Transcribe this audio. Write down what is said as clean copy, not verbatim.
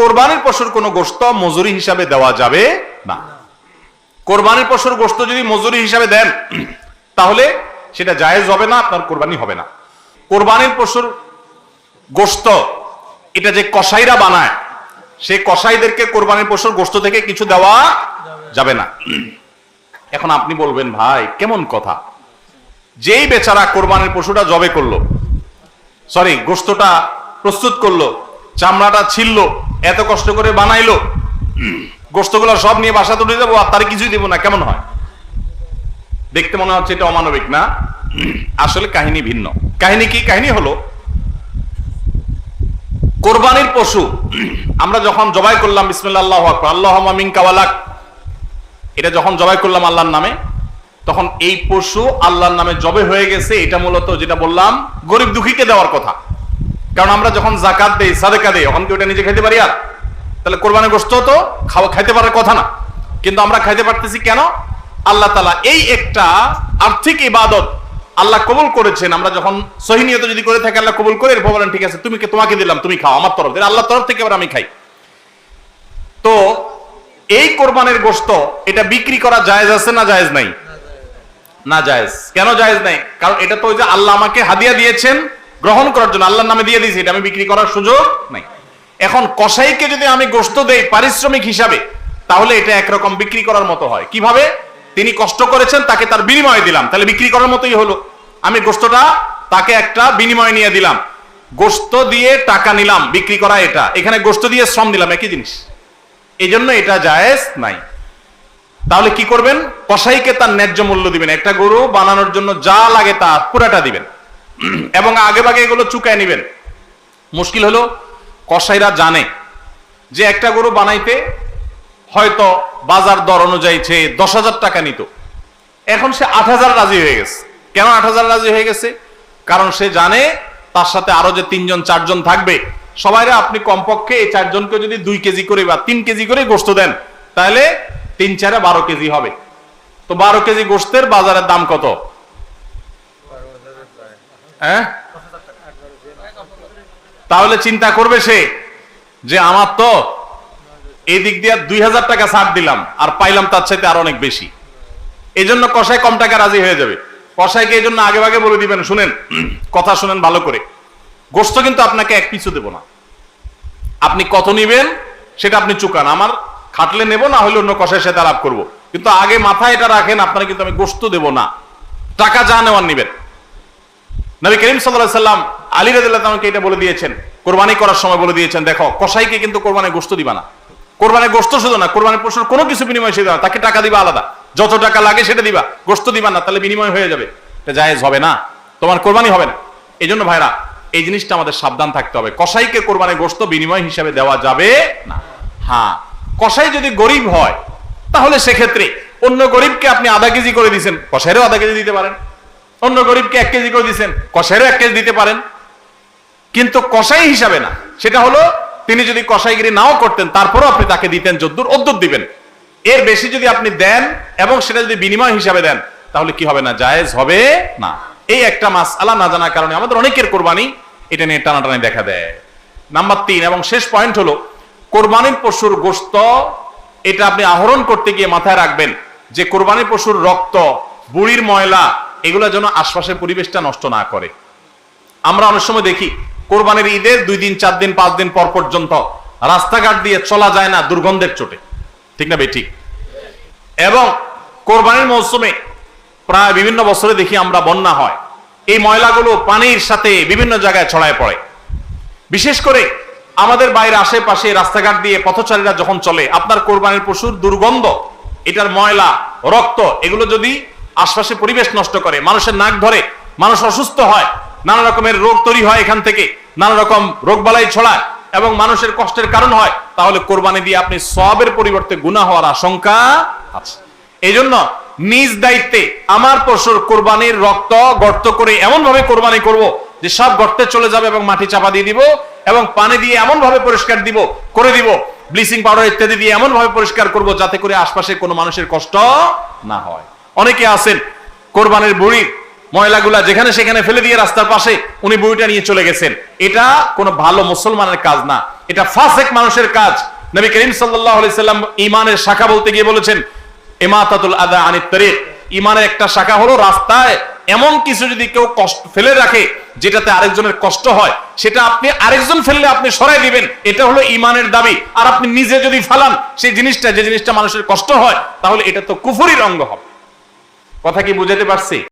কোরবানির পশুর কোনো গোশত মজুরি হিসাবে দেওয়া যাবে না। কোরবানির পশুর গোশত যদি মজুরি হিসাবে দেন তাহলে সেটা জায়েজ হবে না, আপনার কোরবানি হবে না। কোরবানির পশুর গোশত এটা যে কসাইরা বানায়, সেই কসাইদেরকে কোরবানির পশুর গোশত থেকে কিছু দেওয়া যাবে না। এখন আপনি বলবেন, ভাই কেমন কথা, যেই বেচারা কোরবানির পশুটা জবে করলো, সরি গোশতটা প্রস্তুত করলো, চামড়াটা ছিললো, এত কষ্ট করে বানাইলো, গোশতগুলো সব নিয়ে বাসা তুলে যাবো আর তার কিছুই দেবো না, কেমন হয়? দেখতে মনে হচ্ছে এটা অমানবিক না? আসলে কাহিনী ভিন্ন। কাহিনী কি? কাহিনী হলো, কোরবানির পশু আমরা যখন জবাই করলাম বিসমিল্লাহ আল্লাহু আকবার আল্লাহুম্মা মিনকা ওয়ালাক, এটা যখন জবাই করলাম আল্লাহর নামে, তখন এই পশু আল্লাহর নামে জবে হয়ে গেছে। এটা মূলত যেটা বললাম গরিব দুঃখীকে দেওয়ার কথা, কারণ আমরা যখন জাকাত দেই, সাদেকা দেই, তখন কি ওটা নিজে খাইতে পারি? আর তাহলে কোরবানির গোশত তো খাইতে পারার কথা না, কিন্তু আমরা খাইতে পারতেছি কেন? আল্লাহ তাআলা এই একটা আর্থিক ইবাদত আল্লাহ কবুল করেছেন। আমরা যখন সহিহ নিয়ত যদি করে থাকি আল্লাহ কবুল করে, এরপর বলেন ঠিক আছে তোমাকে দিলাম, তুমি খাও আমার তরফ থেকে, আল্লাহর তরফ থেকে আবার আমি খাই। তো এই কোরবানির গোশত এটা বিক্রি করা জায়েজ আছে না জায়েজ নাই? না জায়েজ। কেন জায়েজ নাই? কারণ এটা তো ওই যে আল্লাহ আমাকে হাদিয়া দিয়েছেন গ্রহণ করার জন্য, আল্লাহর নামে দিয়ে দিয়েছি, এটা আমি বিক্রি করার সুযোগ নাই। এখন কসাইকে যদি আমি গোশত দেই পারিশ্রমিক হিসাবে, তাহলে এটা একরকম বিক্রি করার মতো হয়। কিভাবে? তিনি কষ্ট করেছেন, তাকে তার বিনিময়ে দিলাম, তাহলে বিক্রি করার মতোই হলো। আমি গোশতটা তাকে একটা বিনিময় নিয়ে দিলাম, গোশত দিয়ে টাকা নিলাম, বিক্রি করা এটা, এখানে গোশত দিয়ে শ্রম দিলাম, একই জিনিস। এই জন্য এটা জায়েজ নাই। তাহলে কি করবেন? কসাইকে তার ন্যায্য মূল্য দিবেন, একটা গরু বানানোর জন্য যা লাগে তার পুরাটা দিবেন এবং আগে ভাগে এগুলো চুকায় নিবেন। মুশকিল হলো কসাইরা জানে যে একটা গরু বানাইতে হয়তো বাজার দর অনুযায়ী 10,000 টাকা নিত, এখন সে 8,000 রাজি হয়ে গেছে। কেন 8,000 রাজি হয়ে গেছে? কারণ সে জানে তার সাথে আরো যে 3জন 4জন থাকবে, সবাইরা আপনি কমপক্ষে এই 4 জনকে যদি 2 কেজি করে বা 3 কেজি করে গোশত দেন, তাহলে 3-4 12 কেজি হবে। তো 12 কেজি গোশতের বাজারের দাম কত? হ্যাঁ, তাহলে চিন্তা করবে সে যে আমার তো এই দিক দিয়ে 2,000 টাকা ছাড় দিলাম আর পাইলাম তার চাইতে আরো অনেক বেশি। এই জন্য কসাই কম টাকা রাজি হয়ে যাবে। কসাইকে এই জন্য আগে ভাগে বলে দিবেন, শুনেন, কথা শুনেন ভালো করে, গোশত কিন্তু আপনাকে এক পিছু দেব না, আপনি কত নিবেন সেটা আপনি চুকান, আমার খাটলে নেব, না হলে অন্য কসাইয়ের সাথে আলাপ করবো, কিন্তু আগে মাথায় এটা রাখেন আপনারা কিন্তু আমি গোশত দেব না, টাকা যা নেওয়ার নিবেন। নবী করিম সাল্লাল্লাহু আলাইহি সাল্লাম আলী রাদিয়াল্লাহু তাআলাকে এটা বলে দিয়েছেন, কোরবানি করার সময় বলে দিয়েছেন, দেখো কসাইকে কিন্তু কোরবানির গোশত দিবা না, কোরবানির গোশত শুধু না, কোরবানির পশুর কোনো কিছু বিনিময় সে দেওয়া, তাকে টাকা দিবা আলাদা, যত টাকা লাগে সেটা দিবা, গোশত দিবা না, তাহলে বিনিময় হয়ে যাবে, এটা জায়েজ হবে না, তোমার কোরবানি হবে না। এই জন্য ভাইরা এই জিনিসটা আমাদের সাবধান থাকতে হবে, কসাইকে কোরবানির গোশত বিনিময় হিসাবে দেওয়া যাবে না। হ্যাঁ, কসাই যদি গরিব হয় তাহলে সেক্ষেত্রে অন্য গরিবকে আপনি আধা কেজি করে দিচ্ছেন, কসাইরও আধা কেজি দিতে পারেন, অন্য গরিবকে 1 কেজি করে দিচ্ছেন, কসাইরও 1 কেজি দিতে পারেন, কিন্তু কসাই হিসাবে না। সেটা হলো তিনি যদি কসাইগিরি নাও করতেন তারপরও আপনি তাকে দিতেন যদ্দুর অদ্দুর দিবেন। এর বেশি যদি আপনি দেন এবং সেটা যদি বিনিময় হিসাবে দেন তাহলে কি হবে না? জায়েজ হবে না। এই একটা মাসআলা না জানার কারণে আমাদের অনেকের কোরবানি এটা নিয়ে টানাটানি দেখা দেয়। নাম্বার 3 এবং শেষ পয়েন্ট হলো, কোরবানির পশুর গোশত এটা আপনি আহরণ করতে গিয়ে মাথায় রাখবেন যে কোরবানির পশুর রক্ত, বুড়ির ময়লা, এগুলো যেন আশপাশের পরিবেশটা নষ্ট না করে। আমরা অনেক সময় দেখি কোরবানির ঈদের 2 দিন 4 দিন 5 দিন পর পর্যন্ত রাস্তাঘাট দিয়ে চলা যায় না দুর্গন্ধের চোটে, ঠিক না ভাই? ঠিক। এবং কোরবানির মৌসুমে প্রায় বিভিন্ন বছরে দেখি আমরা বন্যা হয়, এই ময়লাগুলো পানির সাথে বিভিন্ন জায়গায় ছড়ায় পড়ে। বিশেষ করে আমাদের বাইরে আশেপাশে রাস্তাঘাট দিয়ে পথচারীরা যখন চলে, আপনার কোরবানির পশুর দুর্গন্ধ, এটার ময়লা, রক্ত, এগুলো যদি আশপাশে পরিবেশ নষ্ট করে, মানুষের নাক ধরে, মানুষ অসুস্থ হয়, নানা রকমের রোগ তৈরি হয়, এখান থেকে নানা রকম রোগবালাই ছড়ায় এবং মানুষের কষ্টের কারণ হয়, তাহলে কোরবানি দিয়ে আপনি সওয়াবের পরিবর্তে গুনাহ হওয়ার আশঙ্কা আছে। এই জন্য নিজ দায়িত্বে আমার পশুর কোরবানির রক্ত গর্ত করে এমন ভাবে কোরবানি করব যে সব গর্তে চলে যাবে এবং মাটি চাপা দিয়ে দিব এবং পানি দিয়ে এমন ভাবে পরিষ্কার করে দিব, ব্লিচিং পাউডার ইত্যাদি দিয়ে এমন ভাবে পরিষ্কার করব যাতে করে আশপাশে কোনো মানুষের কষ্ট না হয়। অনেকে আছেন কোরবানির বুড়ি ময়লাগুলা যেখানে সেখানে ফেলে দিয়ে রাস্তার পাশে উনি বইটা নিয়ে চলে গেছেন। এটা কোনো ভালো মুসলমানের কাজ না, এটা ফাসেক মানুষের কাজ। নবী করিম সাল্লাল্লাহু আলাইহি সাল্লাম ঈমানের শাখা বলতে গিয়ে বলেছেন ইমাতাতুল আযা আনিত তারিক, ঈমানের একটা শাখা হলো রাস্তায় এমন কিছু যদি কেউ কষ্ট ফেলে রাখে যেটাতে আরেকজনের কষ্ট হয়, সেটা আপনি আরেকজন ফেললে আপনি সরাই দিবেন, এটা হলো ঈমানের দাবি। আর আপনি নিজে যদি ফালান সেই জিনিসটা, যে জিনিসটা মানুষের কষ্ট হয়, তাহলে এটা তো কুফরির অঙ্গ হবে। কথা কি বুঝাতে পারছি?